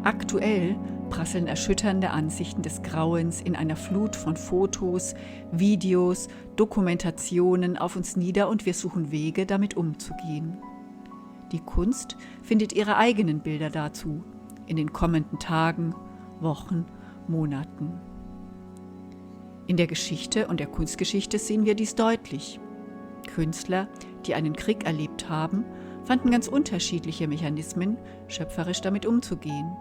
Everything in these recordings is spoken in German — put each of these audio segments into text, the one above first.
Aktuell prasseln erschütternde Ansichten des Grauens in einer Flut von Fotos, Videos, Dokumentationen auf uns nieder und wir suchen Wege, damit umzugehen. Die Kunst findet ihre eigenen Bilder dazu in den kommenden Tagen, Wochen, Monaten. In der Geschichte und der Kunstgeschichte sehen wir dies deutlich. Künstler, die einen Krieg erlebt haben, fanden ganz unterschiedliche Mechanismen, schöpferisch damit umzugehen,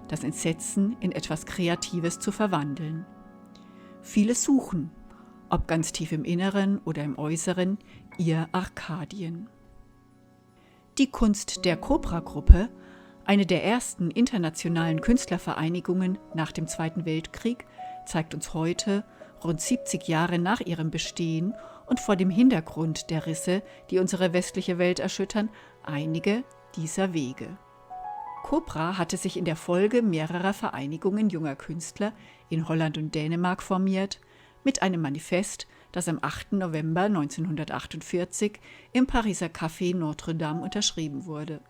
das Entsetzen in etwas Kreatives zu verwandeln. Viele suchen, ob ganz tief im Inneren oder im Äußeren, ihr Arkadien. Die Kunst der Cobra-Gruppe, eine der ersten internationalen Künstlervereinigungen nach dem Zweiten Weltkrieg, zeigt uns heute, rund 70 Jahre nach ihrem Bestehen und vor dem Hintergrund der Risse, die unsere westliche Welt erschüttern, einige dieser Wege. Cobra hatte sich in der Folge mehrerer Vereinigungen junger Künstler in Holland und Dänemark formiert, mit einem Manifest, das am 8. November 1948 im Pariser Café Notre Dame unterschrieben wurde.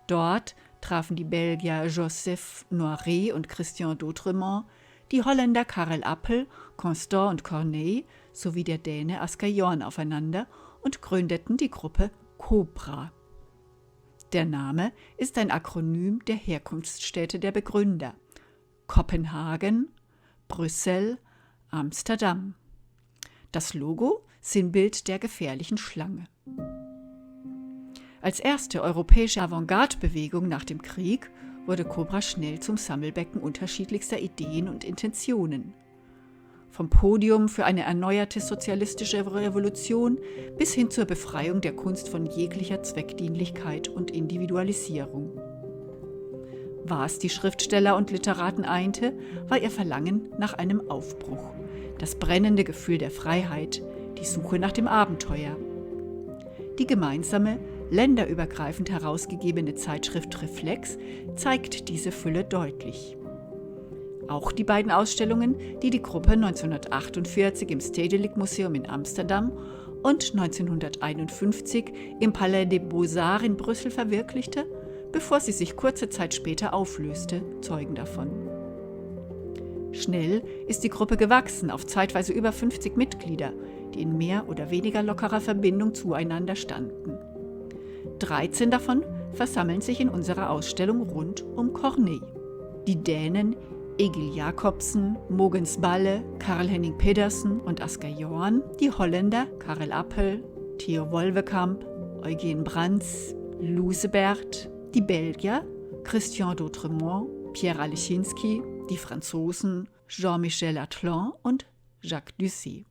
Dort trafen die Belgier Joseph Noiret und Christian d'Autremont, die Holländer Karel Appel, Constant und Corneille sowie der Däne Asger Jorn aufeinander und gründeten die Gruppe Cobra. Der Name ist ein Akronym der Herkunftsstädte der Begründer: Kopenhagen, Brüssel, Amsterdam. Das Logo Sinnbild der gefährlichen Schlange. Als erste europäische Avantgarde-Bewegung nach dem Krieg wurde Cobra schnell zum Sammelbecken unterschiedlichster Ideen und Intentionen. Vom Podium für eine erneuerte sozialistische Revolution bis hin zur Befreiung der Kunst von jeglicher Zweckdienlichkeit und Individualisierung. Was die Schriftsteller und Literaten einte, war ihr Verlangen nach einem Aufbruch, das brennende Gefühl der Freiheit, die Suche nach dem Abenteuer. Die gemeinsame, länderübergreifend herausgegebene Zeitschrift Reflex zeigt diese Fülle deutlich. Auch die beiden Ausstellungen, die die Gruppe 1948 im Stedelijk Museum in Amsterdam und 1951 im Palais des Beaux-Arts in Brüssel verwirklichte, bevor sie sich kurze Zeit später auflöste, zeugen davon. Schnell ist die Gruppe gewachsen auf zeitweise über 50 Mitglieder, die in mehr oder weniger lockerer Verbindung zueinander standen. 13 davon versammeln sich in unserer Ausstellung rund um Corneille. Die Dänen Egil Jacobsen, Mogens Balle, Karl-Henning Pedersen und Asger Jorn, die Holländer Karel Appel, Theo Wolvekamp, Eugen Brands, Loosebert, die Belgier Christian d'Autremont, Pierre Alechinsky, die Franzosen Jean-Michel Atlan und Jacques Doucet.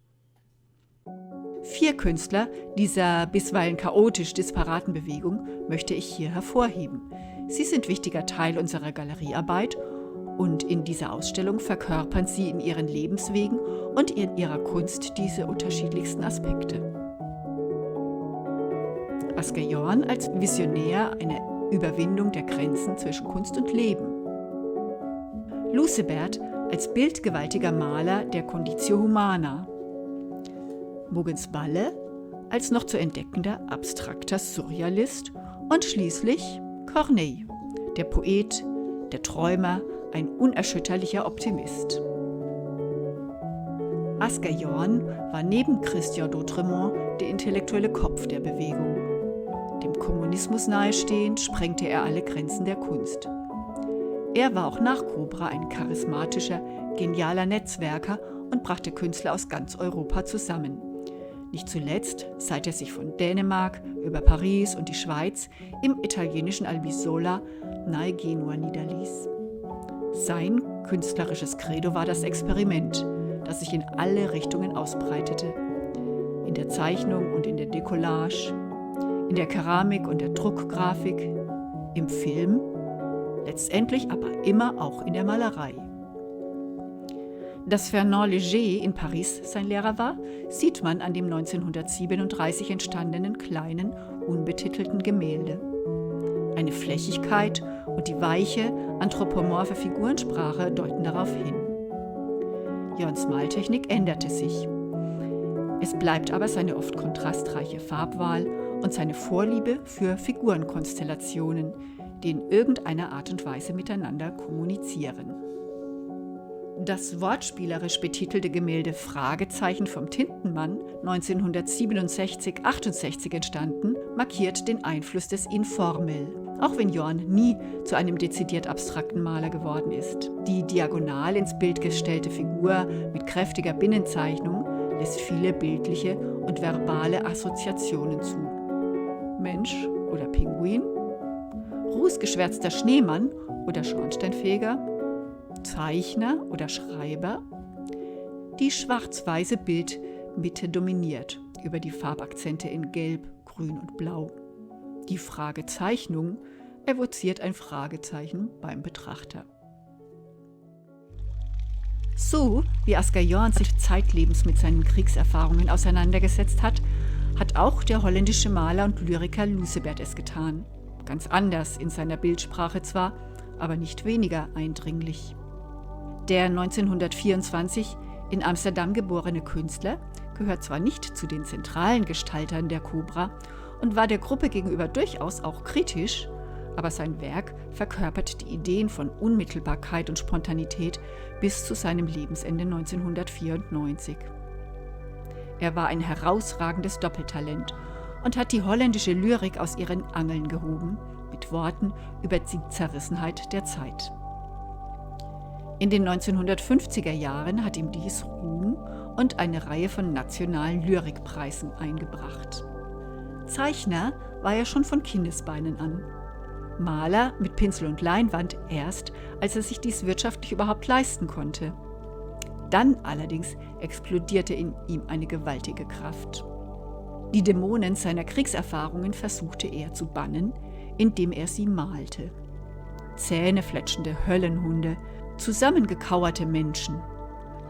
4 Künstler dieser bisweilen chaotisch disparaten Bewegung möchte ich hier hervorheben. Sie sind wichtiger Teil unserer Galeriearbeit und in dieser Ausstellung verkörpern sie in ihren Lebenswegen und in ihrer Kunst diese unterschiedlichsten Aspekte. Asger Jorn als Visionär einer Überwindung der Grenzen zwischen Kunst und Leben. Loosebert als bildgewaltiger Maler der Conditio Humana. Mogens Balle als noch zu entdeckender abstrakter Surrealist und schließlich Corneille, der Poet, der Träumer, ein unerschütterlicher Optimist. Asger Jorn war neben Christian d'Autremont der intellektuelle Kopf der Bewegung. Dem Kommunismus nahestehend sprengte er alle Grenzen der Kunst. Er war auch nach Cobra ein charismatischer, genialer Netzwerker und brachte Künstler aus ganz Europa zusammen. Nicht zuletzt, seit er sich von Dänemark über Paris und die Schweiz im italienischen Albisola nahe Genua niederließ. Sein künstlerisches Credo war das Experiment, das sich in alle Richtungen ausbreitete. In der Zeichnung und in der Decollage, in der Keramik und der Druckgrafik, im Film, letztendlich aber immer auch in der Malerei. Dass Fernand Léger in Paris sein Lehrer war, sieht man an dem 1937 entstandenen kleinen, unbetitelten Gemälde. Eine Flächigkeit und die weiche, anthropomorphe Figurensprache deuten darauf hin. Jorns Maltechnik änderte sich. Es bleibt aber seine oft kontrastreiche Farbwahl und seine Vorliebe für Figurenkonstellationen, die in irgendeiner Art und Weise miteinander kommunizieren. Das wortspielerisch betitelte Gemälde Fragezeichen vom Tintenmann, 1967/68 entstanden, markiert den Einfluss des Informel, auch wenn Jorn nie zu einem dezidiert abstrakten Maler geworden ist. Die diagonal ins Bild gestellte Figur mit kräftiger Binnenzeichnung lässt viele bildliche und verbale Assoziationen zu. Mensch oder Pinguin, rußgeschwärzter Schneemann oder Schornsteinfeger, Zeichner oder Schreiber. Die schwarz-weiße Bildmitte dominiert über die Farbakzente in Gelb, Grün und Blau. Die Fragezeichnung evoziert ein Fragezeichen beim Betrachter. So wie Asger Jorn sich zeitlebens mit seinen Kriegserfahrungen auseinandergesetzt hat, hat auch der holländische Maler und Lyriker Lucebert es getan. Ganz anders in seiner Bildsprache zwar, aber nicht weniger eindringlich. Der 1924 in Amsterdam geborene Künstler gehört zwar nicht zu den zentralen Gestaltern der Cobra und war der Gruppe gegenüber durchaus auch kritisch, aber sein Werk verkörpert die Ideen von Unmittelbarkeit und Spontanität bis zu seinem Lebensende 1994. Er war ein herausragendes Doppeltalent und hat die holländische Lyrik aus ihren Angeln gehoben, mit Worten über die Zerrissenheit der Zeit. In den 1950er Jahren hat ihm dies Ruhm und eine Reihe von nationalen Lyrikpreisen eingebracht. Zeichner war er schon von Kindesbeinen an. Maler mit Pinsel und Leinwand erst, als er sich dies wirtschaftlich überhaupt leisten konnte. Dann allerdings explodierte in ihm eine gewaltige Kraft. Die Dämonen seiner Kriegserfahrungen versuchte er zu bannen, indem er sie malte. Zähnefletschende Höllenhunde, zusammengekauerte Menschen.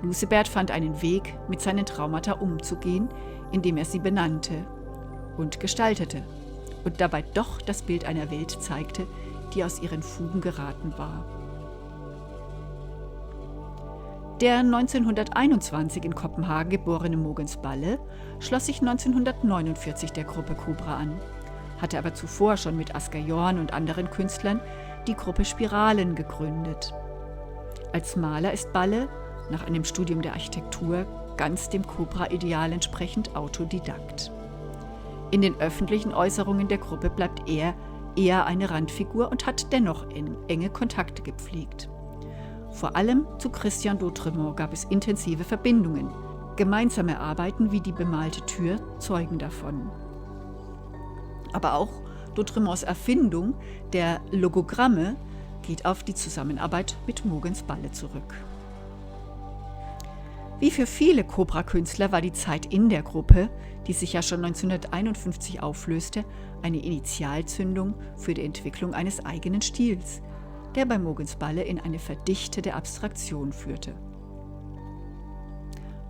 Lucebert fand einen Weg, mit seinen Traumata umzugehen, indem er sie benannte und gestaltete und dabei doch das Bild einer Welt zeigte, die aus ihren Fugen geraten war. Der 1921 in Kopenhagen geborene Mogens Balle schloss sich 1949 der Gruppe Cobra an, hatte aber zuvor schon mit Asger Jorn und anderen Künstlern die Gruppe Spiralen gegründet. Als Maler ist Balle, nach einem Studium der Architektur, ganz dem Cobra-Ideal entsprechend Autodidakt. In den öffentlichen Äußerungen der Gruppe bleibt er eher eine Randfigur und hat dennoch enge Kontakte gepflegt. Vor allem zu Christian d'Autremont gab es intensive Verbindungen. Gemeinsame Arbeiten wie die bemalte Tür zeugen davon. Aber auch d'Autremonts Erfindung der Logogramme geht auf die Zusammenarbeit mit Mogens Balle zurück. Wie für viele Cobra-Künstler war die Zeit in der Gruppe, die sich ja schon 1951 auflöste, eine Initialzündung für die Entwicklung eines eigenen Stils, der bei Mogens Balle in eine verdichtete Abstraktion führte.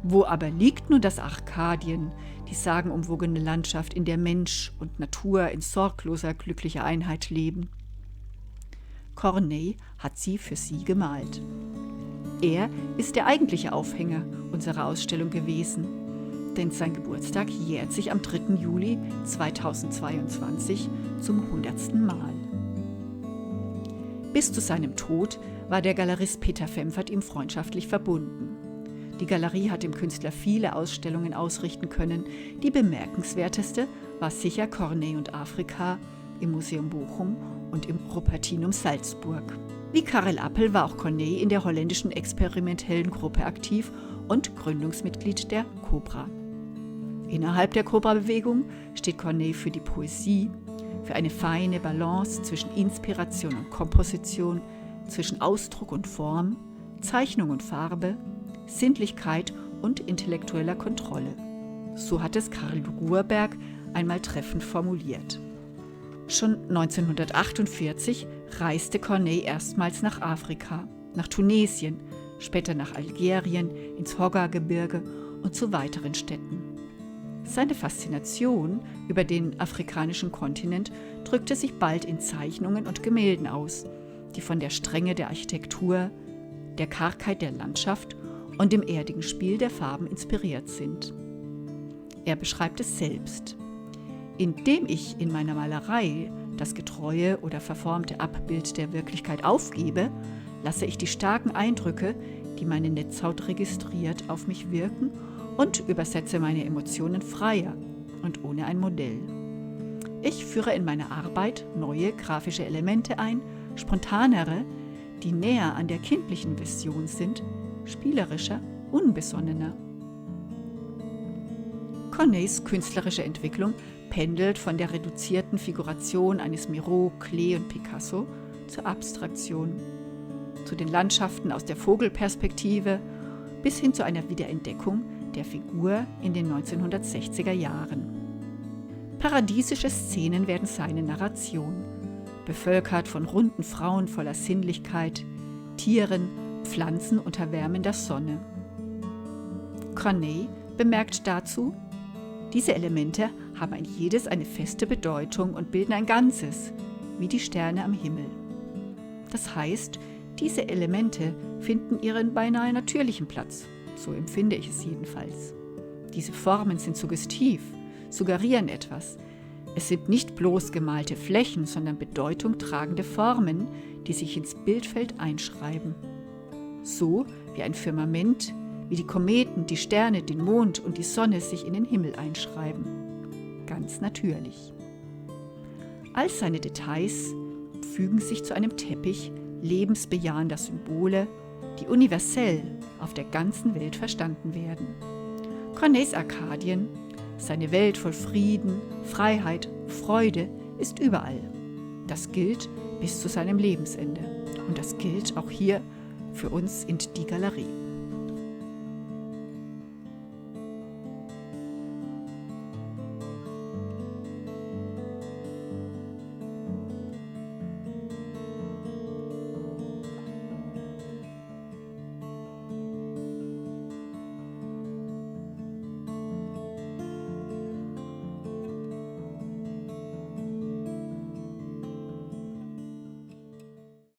Wo aber liegt nun das Arkadien, die sagenumwogene Landschaft, in der Mensch und Natur in sorgloser, glücklicher Einheit leben? Corneille hat sie für sie gemalt. Er ist der eigentliche Aufhänger unserer Ausstellung gewesen, denn sein Geburtstag jährt sich am 3. Juli 2022 zum 100. Mal. Bis zu seinem Tod war der Galerist Peter Femfert ihm freundschaftlich verbunden. Die Galerie hat dem Künstler viele Ausstellungen ausrichten können. Die bemerkenswerteste war sicher Corneille und Afrika im Museum Bochum und im Rupertinum Salzburg. Wie Karel Appel war auch Corneille in der holländischen experimentellen Gruppe aktiv und Gründungsmitglied der Cobra. Innerhalb der Cobra-Bewegung steht Corneille für die Poesie, für eine feine Balance zwischen Inspiration und Komposition, zwischen Ausdruck und Form, Zeichnung und Farbe, Sinnlichkeit und intellektueller Kontrolle. So hat es Karl Ruhrberg einmal treffend formuliert. Schon 1948 reiste Corneille erstmals nach Afrika, nach Tunesien, später nach Algerien, ins Hoggar-Gebirge und zu weiteren Städten. Seine Faszination über den afrikanischen Kontinent drückte sich bald in Zeichnungen und Gemälden aus, die von der Strenge der Architektur, der Kargheit der Landschaft und dem erdigen Spiel der Farben inspiriert sind. Er beschreibt es selbst. Indem ich in meiner Malerei das getreue oder verformte Abbild der Wirklichkeit aufgebe, lasse ich die starken Eindrücke, die meine Netzhaut registriert, auf mich wirken und übersetze meine Emotionen freier und ohne ein Modell. Ich führe in meiner Arbeit neue grafische Elemente ein, spontanere, die näher an der kindlichen Vision sind, spielerischer, unbesonnener. Corneilles künstlerische Entwicklung pendelt von der reduzierten Figuration eines Miro, Klee und Picasso zur Abstraktion, zu den Landschaften aus der Vogelperspektive bis hin zu einer Wiederentdeckung der Figur in den 1960er Jahren. Paradiesische Szenen werden seine Narration, bevölkert von runden Frauen voller Sinnlichkeit, Tieren, Pflanzen unter wärmender Sonne. Corneille bemerkt dazu, diese Elemente haben ein jedes eine feste Bedeutung und bilden ein Ganzes, wie die Sterne am Himmel. Das heißt, diese Elemente finden ihren beinahe natürlichen Platz, so empfinde ich es jedenfalls. Diese Formen sind suggestiv, suggerieren etwas. Es sind nicht bloß gemalte Flächen, sondern bedeutungtragende Formen, die sich ins Bildfeld einschreiben. So wie ein Firmament, wie die Kometen, die Sterne, den Mond und die Sonne sich in den Himmel einschreiben. Ganz natürlich. All seine Details fügen sich zu einem Teppich lebensbejahender Symbole, die universell auf der ganzen Welt verstanden werden. Corneilles Arkadien, seine Welt voll Frieden, Freiheit, Freude, ist überall. Das gilt bis zu seinem Lebensende. Und das gilt auch hier für uns in die Galerie.